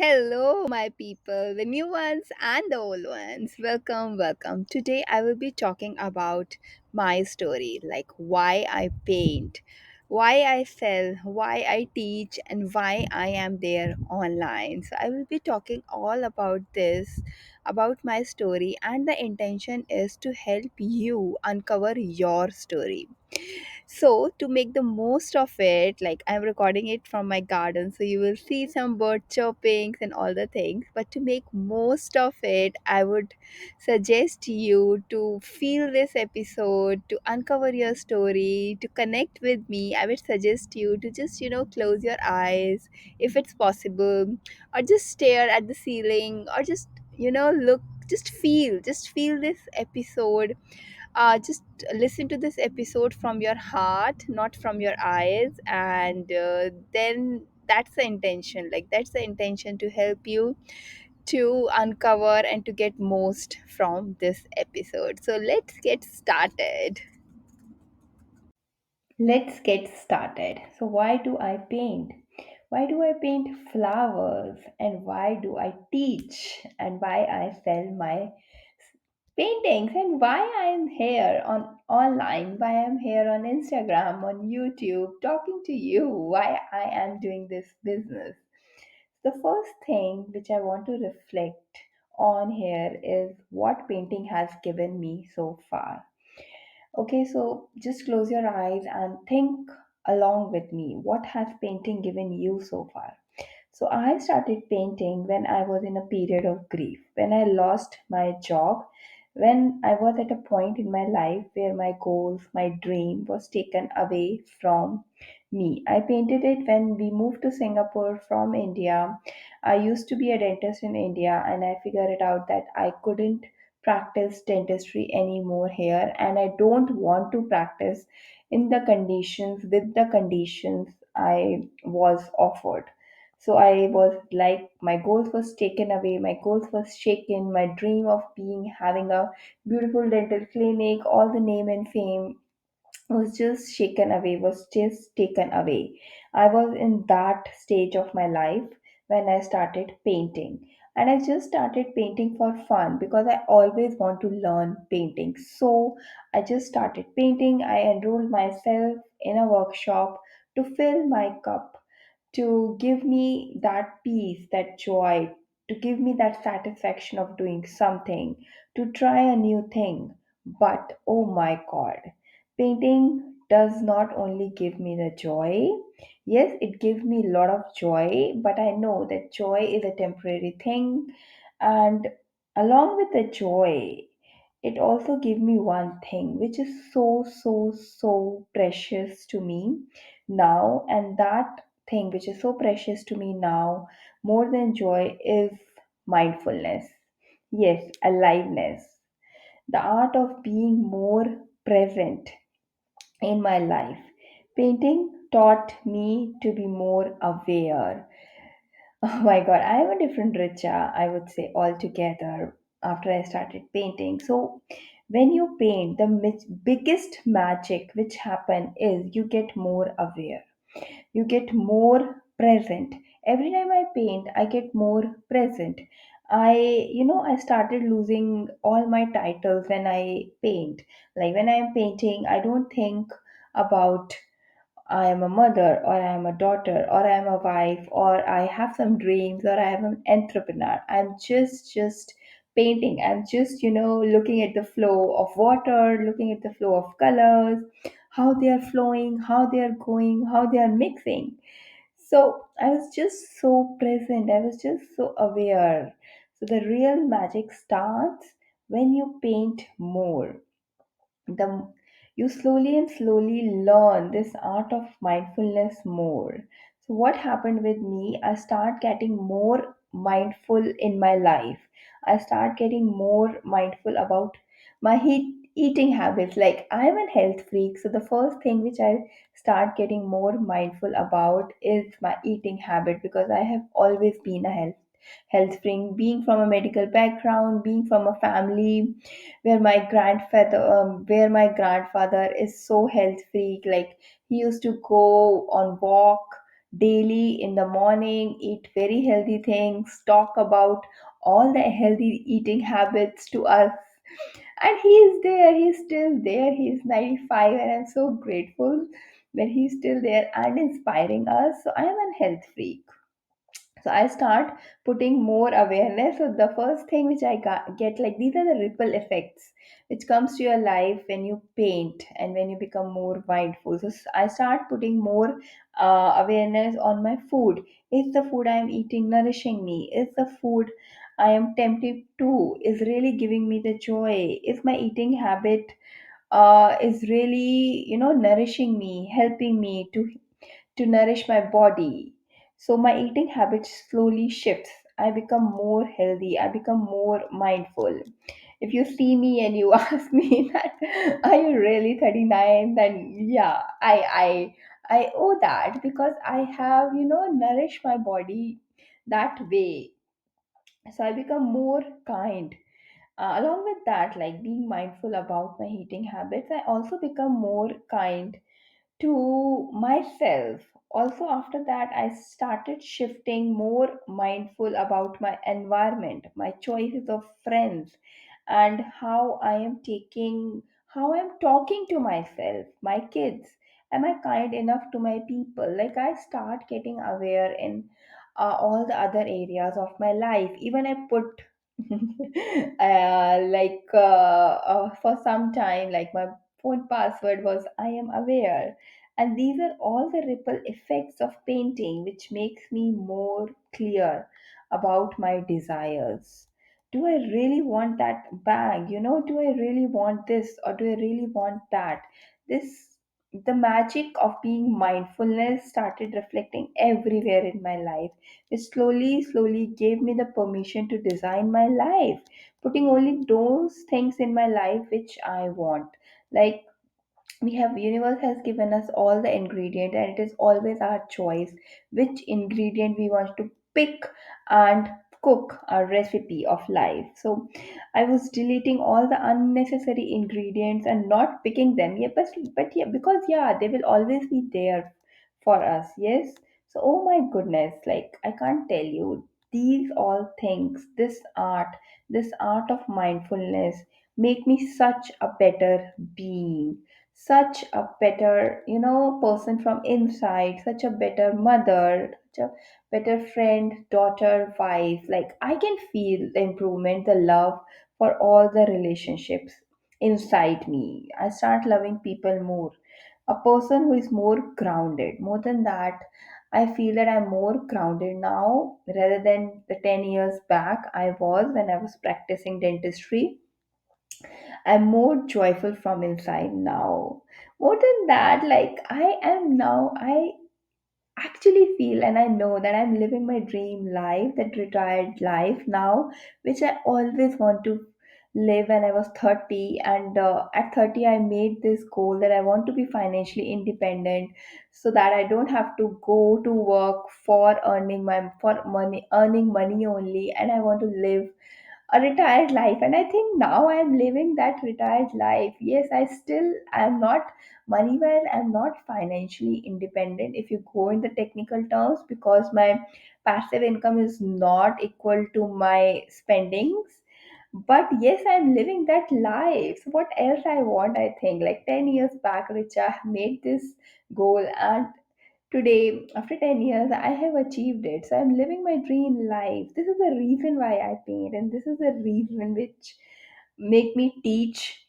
Hello, my people, the new ones and the old ones. Welcome, welcome. Today, I will be talking about my story like why I paint, why I sell, why I teach, and why I am there online. So, I will be talking all about this, about my story, and the intention is to help you uncover your story. So, to make the most of it, like I'm recording it from my garden, so you will see some bird chirpings and all the things. But to make most of it, I would suggest you to feel this episode, to uncover your story, to connect with me. I would suggest you to just, close your eyes if it's possible, or just stare at the ceiling, or just, look, just feel this episode. Just listen to this episode from your heart, not from your eyes, and then that's the intention to help you to uncover and to get most from this episode. So let's get started. Let's get started. So, why do I paint? Why do I paint flowers? And why do I teach? And why I sell my paintings? And why I am here on online? Why I'm here on Instagram, on YouTube, talking to you? Why I am doing this business? The first thing which I want to reflect on here is what painting has given me so far. Okay, so just close your eyes and think along with me. What has painting given you so far? So, I started painting when I was in a period of grief, when I lost my job, when I was at a point in my life where my goals, my dream was taken away from me. I painted it when we moved to Singapore from India. I used to be a dentist in India and I figured it out that I couldn't practice dentistry anymore here, and I don't want to practice in the conditions with the conditions I was offered. So I was like, my goals was taken away, my goals was shaken, my dream of being having a beautiful dental clinic, all the name and fame was just shaken away, was just taken away. I was in that stage of my life when I started painting. And I just started painting for fun because I always want to learn painting. So I just started painting. I enrolled myself in a workshop to fill my cup, to give me that peace, that joy, to give me that satisfaction of doing something, to try a new thing. But oh my god, painting does not only give me the joy. Yes, it gives me a lot of joy, but I know that joy is a temporary thing. And along with the joy, it also gave me one thing which is so, so, so precious to me now. And that thing which is so precious to me now, more than joy, is mindfulness. Yes, aliveness, the art of being more present in my life. Painting taught me to be more aware. Oh my god, I am a different Richa, I would say, altogether after I started painting. So, when you paint, the biggest magic which happen is you get more aware, you get more present. Every time I paint, I get more present. I started losing all my titles when I paint. Like when I'm painting, I don't think about I am a mother, or I am a daughter, or I am a wife, or I have some dreams, or I am an entrepreneur. I'm just painting. I'm just, looking at the flow of water, looking at the flow of colors, how they are flowing, how they are going, how they are mixing. So I was just so present, I was just so aware. So the real magic starts when you paint more. The You slowly and slowly learn this art of mindfulness more. So what happened with me, I start getting more mindful in my life. I start getting more mindful about my eating habits. Like I'm a health freak, so the first thing which I start getting more mindful about is my eating habit, because I have always been a health freak, being from a medical background, being from a family where my grandfather is so health freak. Like he used to go on walk daily in the morning, eat very healthy things, talk about all the healthy eating habits to us. And he is there, he's still there, he's 95, and I'm so grateful that he's still there and inspiring us. So I am a health freak. So I start putting more awareness. So the first thing which get, like, these are the ripple effects which comes to your life when you paint and when you become more mindful. So I start putting more awareness on my food. Is the food I am eating nourishing me? Is the food I am tempted to is really giving me the joy? Is my eating habit is really, nourishing me, helping me to nourish my body? So my eating habits slowly shifts. I become more healthy. I become more mindful. If you see me and you ask me that, are you really 39? Then yeah, I owe that because I have, nourished my body that way. So I become more kind. Along with that, like being mindful about my eating habits, I also become more kind to myself. Also, after that, I started shifting more mindful about my environment, my choices of friends, and how I am talking to myself, my kids. Am I kind enough to my people? Like, I start getting aware in all the other areas of my life. Even I put for some time, like my phone password was I am aware. And these are all the ripple effects of painting, which makes me more clear about my desires. Do I really want that bag? Do I really want this or do I really want that? This The magic of being mindfulness started reflecting everywhere in my life. It slowly gave me the permission to design my life, putting only those things in my life which I want. Like, we have universe has given us all the ingredient, and it is always our choice which ingredient we want to pick and cook our recipe of life. So I was deleting all the unnecessary ingredients and not picking them. Yeah, but yeah, because yeah, they will always be there for us. Yes. So oh my goodness, like, I can't tell you, these all things, this art of mindfulness make me such a better being, such a better, person from inside, such a better mother, such a better friend, daughter, wife. Like, I can feel the improvement, the love for all the relationships inside me. I start loving people more, a person who is more grounded. More than that, I feel that I'm more grounded now rather than the 10 years back I was when I was practicing dentistry. I'm more joyful from inside now. More than that, like, I am now, I actually feel and I know that I'm living my dream life, that retired life now, which I always want to live when I was 30. And at 30, I made this goal that I want to be financially independent so that I don't have to go to work for earning money only. And I want to live a retired life, and I think now I'm living that retired life. Yes, I still am not money wise, I'm not financially independent if you go in the technical terms, because my passive income is not equal to my spendings. But yes, I'm living that life. So what else I want? I think, like, 10 years back, Richa, I made this goal, and today, after 10 years, I have achieved it. So I'm living my dream life. This is the reason why I paint, and this is the reason which make me teach.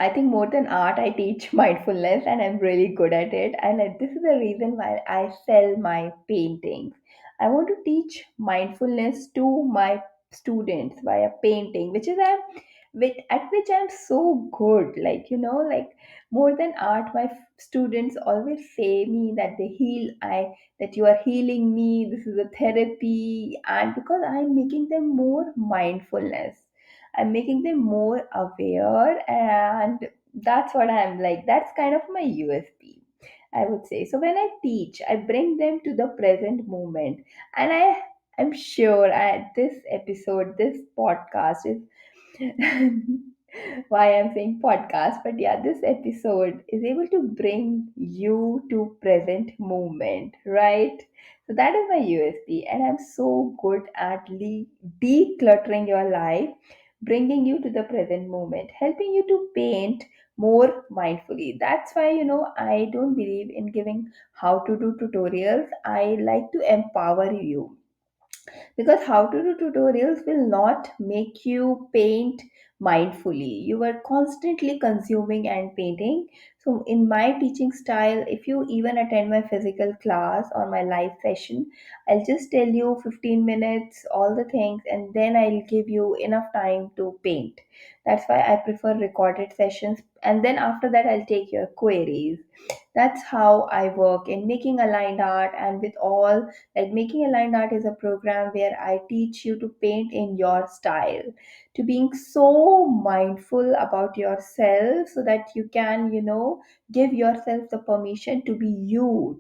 I think more than art, I teach mindfulness, and I'm really good at it. And this is the reason why I sell my paintings. I want to teach mindfulness to my students via painting, at which I'm so good. Like, like, more than art, my students always say me that they heal. That you are healing me. This is a therapy, and because I'm making them more mindfulness, I'm making them more aware, and that's what I'm like. That's kind of my USP, I would say. So when I teach, I bring them to the present moment, and I'm sure this episode, this podcast is why I'm saying podcast, but yeah, this episode is able to bring you to present moment, right? So that is my USP, and I'm so good at decluttering your life, bringing you to the present moment, helping you to paint more mindfully. That's why, I don't believe in giving how to do tutorials. I like to empower you, because how to do tutorials will not make you paint mindfully. You are constantly consuming and painting. So in my teaching style, if you even attend my physical class or my live session, I'll just tell you 15 minutes all the things, and then I'll give you enough time to paint. That's why I prefer recorded sessions, and then after that I'll take your queries. That's how I work in making aligned art. And with all, like, making aligned art is a program where I teach you to paint in your style, to being so mindful about yourself so that you can, give yourself the permission to be you.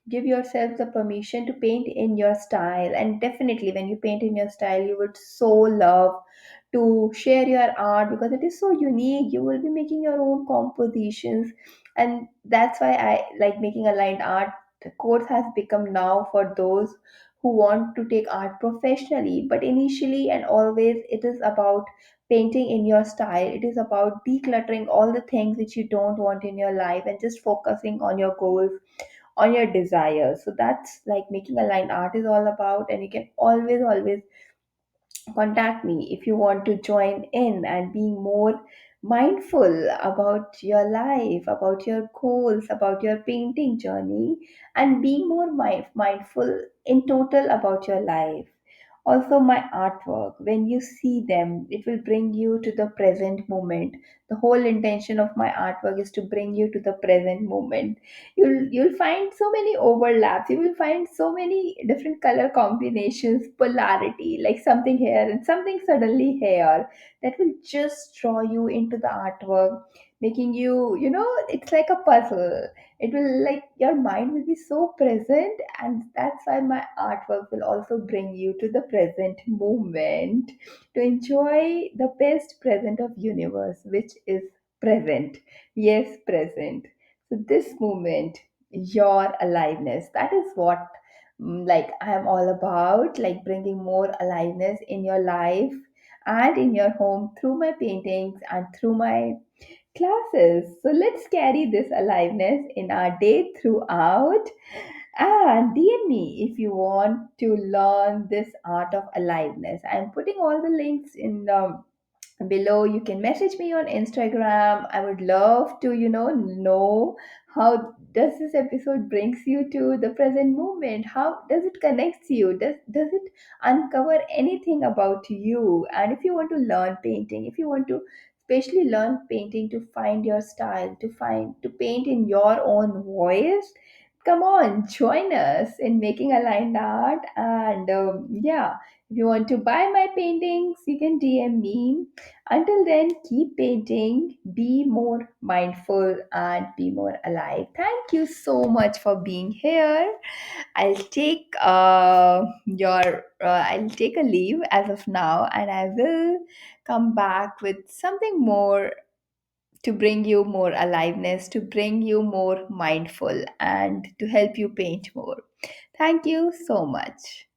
Give yourself the permission to paint in your style. And definitely, when you paint in your style, you would so love to share your art because it is so unique. You will be making your own compositions, and that's why I like making aligned art. The course has become now for those who want to take art professionally, but initially and always it is about painting in your style. It is about decluttering all the things which you don't want in your life and just focusing on your goals, on your desires. So that's like making aligned art is all about. And you can always contact me if you want to join in and be more mindful about your life, about your goals, about your painting journey, and being more mindful in total about your life. Also, my artwork, when you see them, it will bring you to the present moment. The whole intention of my artwork is to bring you to the present moment. You'll find so many overlaps. You will find so many different color combinations, polarity, like something here and something suddenly here, that will just draw you into the artwork, making you, it's like a puzzle. It will, like, your mind will be so present, and that's why my artwork will also bring you to the present moment, to enjoy the best present of universe, which is present. Yes, present. So this moment, your aliveness, that is what, like, I am all about, like bringing more aliveness in your life and in your home through my paintings and through my classes. So let's carry this aliveness in our day throughout. And DM me if you want to learn this art of aliveness. I'm putting all the links in below. You can message me on Instagram. I would love to, know how does this episode brings you to the present moment. How does it connects you? Does it uncover anything about you? And if you want to learn painting, if you want to especially learn painting, to find your style, to paint in your own voice, come on, join us in making aligned art. And yeah, if you want to buy my paintings, you can DM me. Until then, keep painting, be more mindful, and be more alive. Thank you so much for being here. I'll take a leave as of now, and I will come back with something more to bring you more aliveness, to bring you more mindful, and to help you paint more. Thank you so much.